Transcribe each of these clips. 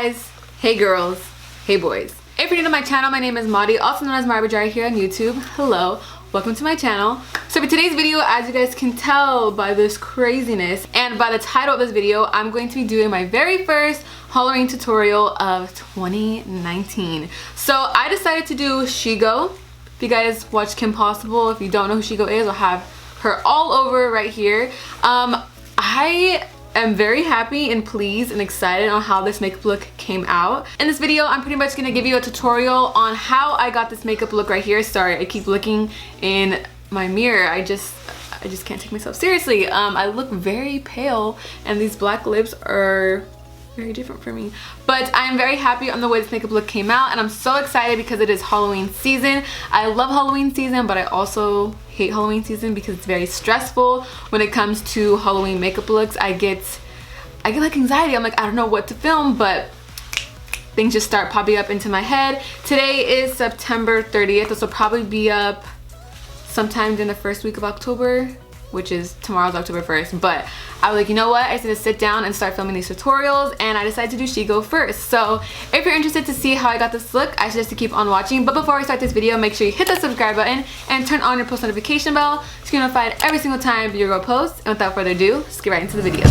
guys, hey girls, hey boys. If you're new to my channel, my name is MariiiBajariii, also known as MariiiBajariii here on YouTube. Hello, welcome to my channel. So for today's video, as you guys can tell by this craziness and by the title of this video, I'm going to be doing my very first Halloween tutorial of 2019. So I decided to do Shego. If you guys watch Kim Possible, if you don't know who Shego is, I'll have her all over right here. I'm very happy and pleased and excited on how this makeup look came out. In this video, I'm pretty much gonna give you a tutorial on how I got this makeup look right here. Sorry, I keep looking in my mirror. I just can't take myself seriously. I look very pale and these black lips are very different for me. But I'm very happy on the way this makeup look came out, and I'm so excited because it is Halloween season. I love Halloween season, but I also hate Halloween season because it's very stressful when it comes to Halloween makeup looks. I get like anxiety. I'm like, I don't know what to film, but things just start popping up into my head. Today is September 30th. This will probably be up sometime during the first week of October, which is tomorrow's October 1st. But I was like, you know what? I just need to sit down and start filming these tutorials, and I decided to do Shego first. So if you're interested to see how I got this look, I suggest to keep on watching. But before we start this video, make sure you hit the subscribe button and turn on your post notification bell to get notified every single time your girl posts. And without further ado, let's get right into the video.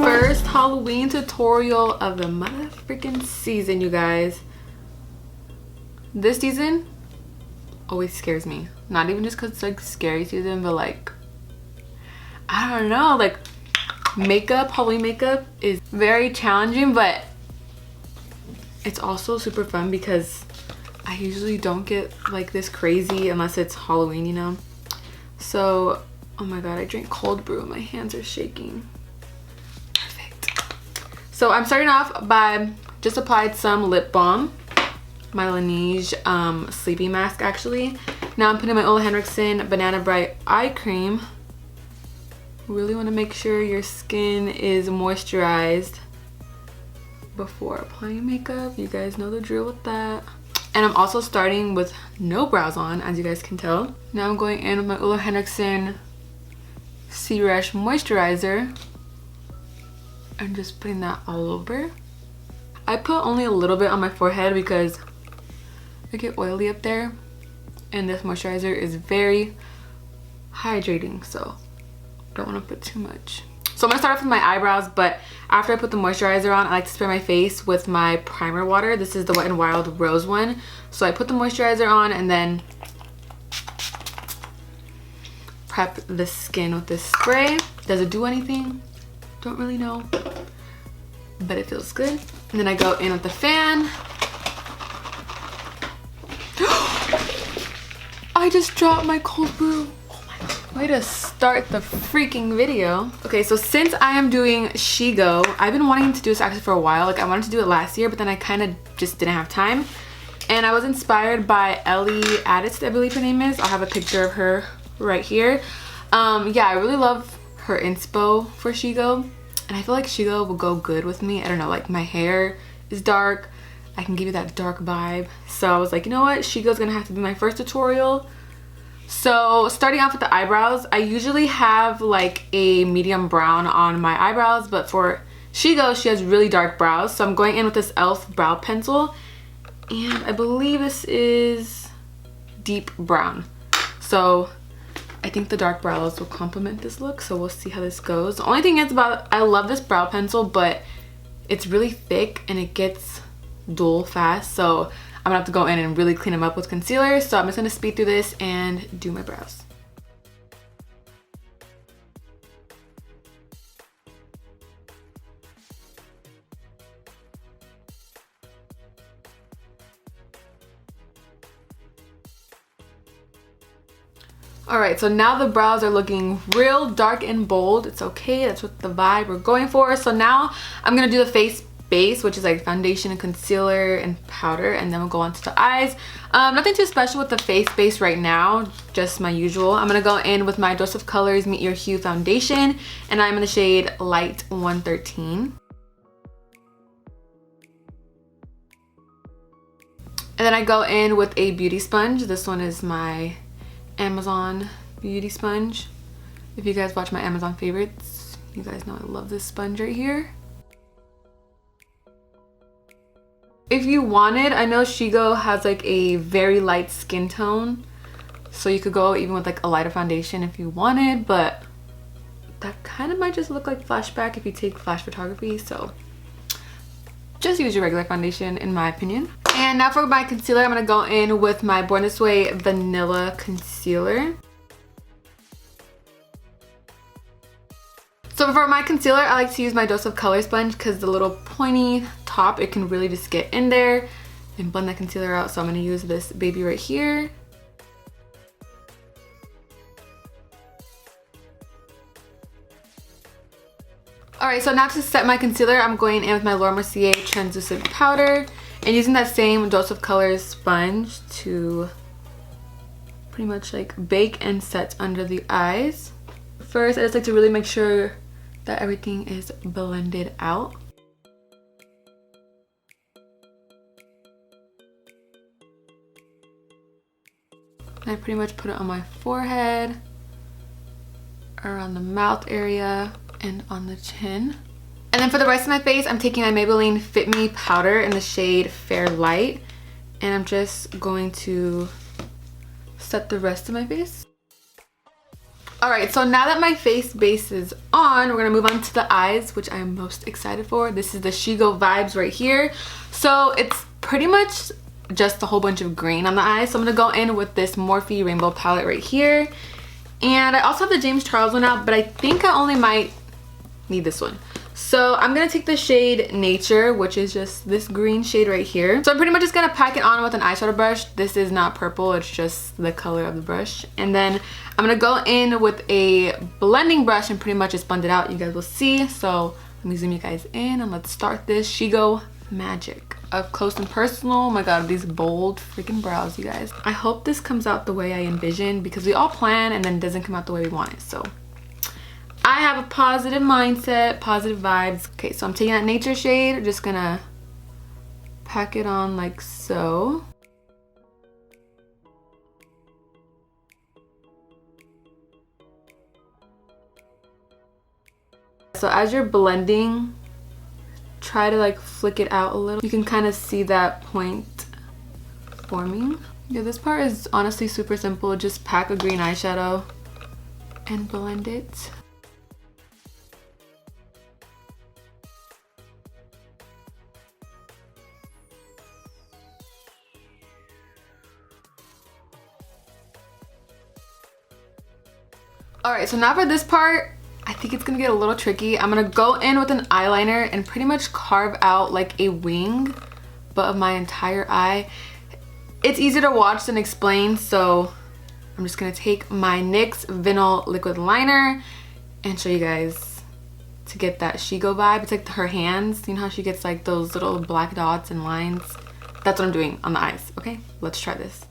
First Halloween tutorial of the motherfucking season, you guys. This season always scares me. Not even just because it's like scary season, but like, I don't know, like makeup, Halloween makeup is very challenging, but it's also super fun because I usually don't get like this crazy unless it's Halloween, you know? So, oh my god, I drank cold brew and my hands are shaking. Perfect. So I'm starting off by just applied some lip balm. My Laneige sleeping mask actually. Now I'm putting my Ole Henriksen Banana Bright Eye Cream. Really want to make sure your skin is moisturized before applying makeup. You guys know the drill with that. And I'm also starting with no brows on, as you guys can tell. Now I'm going in with my Ole Henriksen Sea Rush Moisturizer and just putting that all over. I put only a little bit on my forehead because I get oily up there, and this moisturizer is very hydrating, so don't want to put too much. So I'm gonna start off with my eyebrows, but after I put the moisturizer on, I like to spray my face with my primer water. This is the Wet n Wild Rose one. So I put the moisturizer on and then prep the skin with this spray. Does it do anything? Don't really know, but it feels good. And then I go in with the fan. I just dropped my cold brew. Oh my god. Way to start the freaking video. Okay, so since I am doing Shego, I've been wanting to do this actually for a while. Like I wanted to do it last year, but then I kind of just didn't have time. And I was inspired by Ellie Addis, I believe her name is. I'll have a picture of her right here. Yeah, I really love her inspo for Shego. And I feel like Shego will go good with me. I don't know, like my hair is dark. I can give you that dark vibe. So I was like, you know what? Shego's gonna have to be my first tutorial. So starting off with the eyebrows, I usually have like a medium brown on my eyebrows, but for Shego, she has really dark brows. So I'm going in with this e.l.f. brow pencil, and I believe this is deep brown. So I think the dark brows will complement this look, so we'll see how this goes. The only thing is I love this brow pencil, but it's really thick and it gets dull fast, so I'm gonna have to go in and really clean them up with concealer. So I'm just gonna speed through this and do my brows. Alright, so now the brows are looking real dark and bold. It's okay, that's what the vibe we're going for. So now I'm gonna do the face base, which is like foundation and concealer and powder, and then we'll go on to the eyes. Nothing too special with the face base right now, just my usual. I'm gonna go in with my Dose of Colors Meet Your Hue foundation, and I'm in the shade Light 113. And then I go in with a beauty sponge. This one is my Amazon beauty sponge. If you guys watch my Amazon favorites, you guys know I love this sponge right here. If you wanted, I know Shego has like a very light skin tone, so you could go even with like a lighter foundation if you wanted, but that kind of might just look like flashback if you take flash photography, so just use your regular foundation in my opinion. And now for my concealer, I'm gonna go in with my Born This Way Vanilla Concealer. So for my concealer, I like to use my Dose of Color sponge because the little pointy top, it can really just get in there and blend that concealer out. So I'm going to use this baby right here. Alright, so now to set my concealer, I'm going in with my Laura Mercier translucent powder and using that same Dose of Color sponge to pretty much like bake and set under the eyes. First, I just like to really make sure that everything is blended out. I pretty much put it on my forehead, around the mouth area, and on the chin. And then for the rest of my face, I'm taking my Maybelline Fit Me powder in the shade Fair Light, and I'm just going to set the rest of my face. Alright, so now that my face base is on, we're going to move on to the eyes, which I am most excited for. This is the Shego Vibes right here. So it's pretty much just a whole bunch of green on the eyes. So I'm going to go in with this Morphe Rainbow palette right here. And I also have the James Charles one out, but I think I only might need this one. So I'm going to take the shade Nature, which is just this green shade right here. So I'm pretty much just going to pack it on with an eyeshadow brush. This is not purple, it's just the color of the brush. And then I'm going to go in with a blending brush and pretty much just blend it out. You guys will see. So let me zoom you guys in and let's start this Shego magic. Up close and personal. Oh my god, these bold freaking brows, you guys. I hope this comes out the way I envisioned because we all plan and then it doesn't come out the way we want it. So I have a positive mindset, positive vibes. Okay, so I'm taking that Nature shade, just gonna pack it on like so. So as you're blending, try to like flick it out a little. You can kind of see that point forming. Yeah, this part is honestly super simple. Just pack a green eyeshadow and blend it. Alright, so now for this part, I think it's gonna get a little tricky. I'm gonna go in with an eyeliner and pretty much carve out like a wing, but of my entire eye. It's easier to watch than explain, so I'm just gonna take my NYX Vinyl Liquid Liner and show you guys to get that Shego vibe. It's like her hands. You know how she gets like those little black dots and lines? That's what I'm doing on the eyes, okay? Let's try this.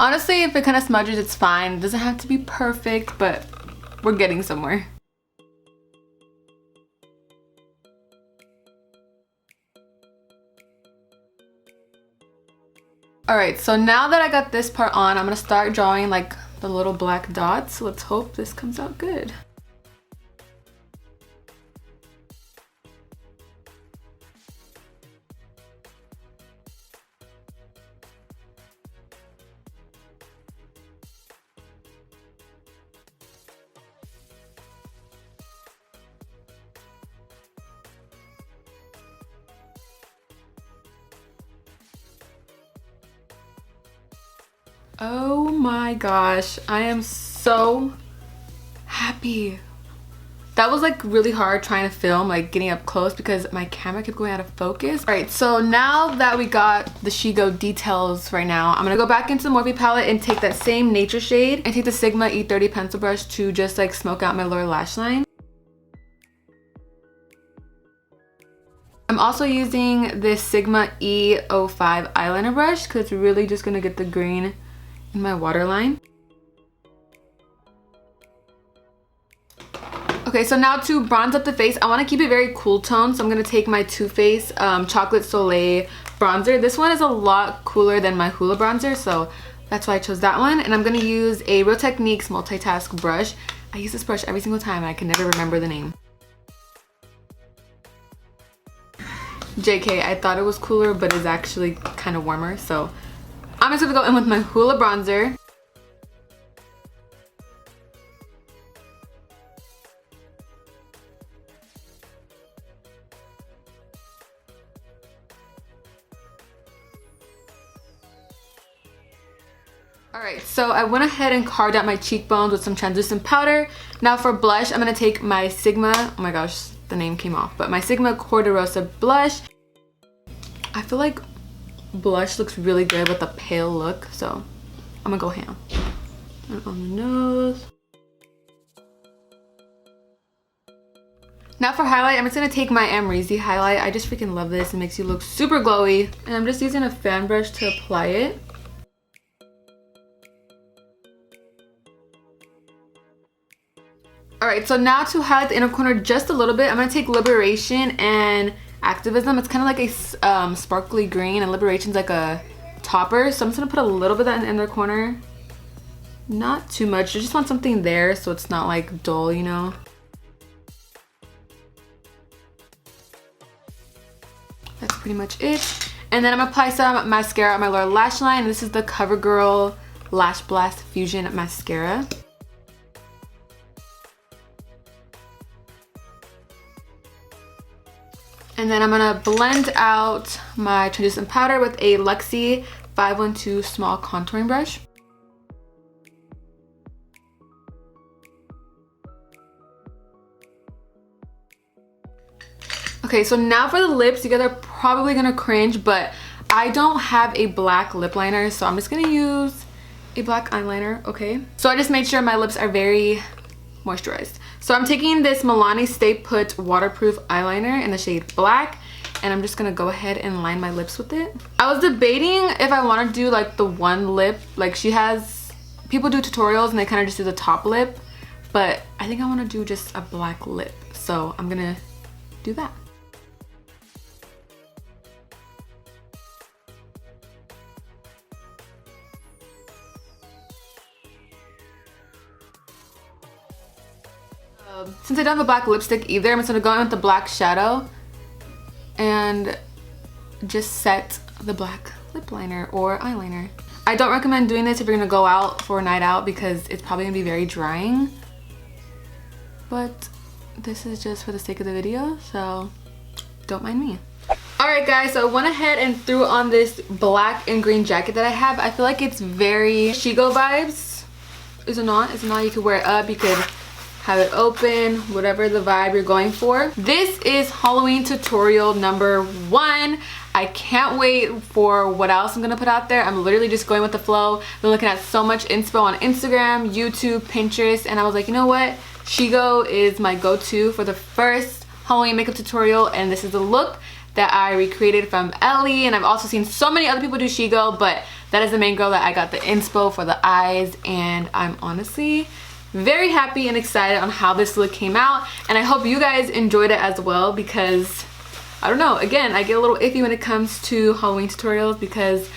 Honestly, if it kind of smudges, it's fine. It doesn't have to be perfect, but we're getting somewhere. Alright, so now that I got this part on, I'm going to start drawing like the little black dots. Let's hope this comes out good. Oh my gosh, I am so happy. That was like really hard trying to film, like getting up close because my camera kept going out of focus. All right, so now that we got the Shego details right now, I'm gonna go back into the Morphe palette and take that same Nature shade and take the Sigma E30 pencil brush to just like smoke out my lower lash line. I'm also using this Sigma E05 eyeliner brush because it's really just gonna get the green in my waterline. Okay, so now to bronze up the face, I want to keep it very cool tone, so I'm going to take my Too Faced Chocolate Soleil bronzer. This one is a lot cooler than my Hoola bronzer, so that's why I chose that one. And I'm going to use a Real Techniques multitask brush. I use this brush every single time and I can never remember the name. JK, I thought it was cooler, but it's actually kind of warmer, so I'm just going to go in with my Hoola bronzer. Alright, so I went ahead and carved out my cheekbones with some translucent powder. Now for blush, I'm going to take my Sigma, oh my gosh, the name came off, but my Sigma Corderosa blush. I feel like blush looks really good with a pale look, so I'm going to go ham. And on the nose. Now for highlight, I'm just going to take my MariiiBajariii highlight. I just freaking love this. It makes you look super glowy. And I'm just using a fan brush to apply it. Alright, so now to highlight the inner corner just a little bit, I'm going to take Liberation and Activism. It's kind of like a sparkly green, and Liberation's like a topper. So I'm just going to put a little bit of that in the inner corner. Not too much. I just want something there so it's not like dull, you know. That's pretty much it. And then I'm going to apply some mascara on my lower lash line. This is the CoverGirl Lash Blast Fusion Mascara. And then I'm going to blend out my translucent powder with a Luxie 512 small contouring brush. Okay, so now for the lips. You guys are probably going to cringe, but I don't have a black lip liner, so I'm just going to use a black eyeliner, okay? So I just made sure my lips are very moisturized. So I'm taking this Milani Stay Put waterproof eyeliner in the shade Black, and I'm just gonna go ahead and line my lips with it. I was debating if I want to do like the one lip, like people do tutorials and they kind of just do the top lip, but I think I want to do just a black lip, so I'm gonna do that. Since I don't have a black lipstick either, I'm just going to go in with the black shadow and just set the black lip liner or eyeliner. I don't recommend doing this if you're going to go out for a night out because it's probably going to be very drying. But this is just for the sake of the video, so don't mind me. Alright guys, so I went ahead and threw on this black and green jacket that I have. I feel like it's very Shego vibes. Is it not? Is it not? You could wear it up, you could have it open, whatever the vibe you're going for. This is Halloween tutorial number 1. I can't wait for what else I'm gonna put out there. I'm literally just going with the flow. Been looking at so much inspo on Instagram, YouTube, Pinterest, and I was like, you know what? Shego is my go-to for the first Halloween makeup tutorial, and this is the look that I recreated from Ellie. And I've also seen so many other people do Shego, but that is the main girl that I got the inspo for the eyes, and I'm honestly very happy and excited on how this look came out, and I hope you guys enjoyed it as well, because I don't know, again, I get a little iffy when it comes to Halloween tutorials because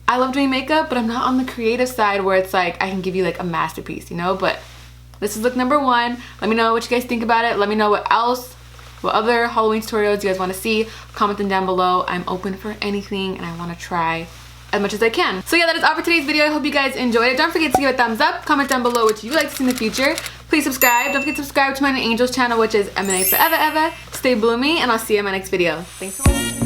I love doing makeup, but I'm not on the creative side where it's like I can give you like a masterpiece, you know. But this is look number 1. Let me know what you guys think about it. Let me know what other Halloween tutorials you guys want to see. Comment them down below. I'm open for anything and I want to try as much as I can. So yeah, that is all for today's video. I hope you guys enjoyed it. Don't forget to give it a thumbs up. Comment down below what you would like to see in the future. Please subscribe. Don't forget to subscribe to my Angel's channel, which is M&A Forever Ever. Stay bloomy, and I'll see you in my next video. Thanks for watching.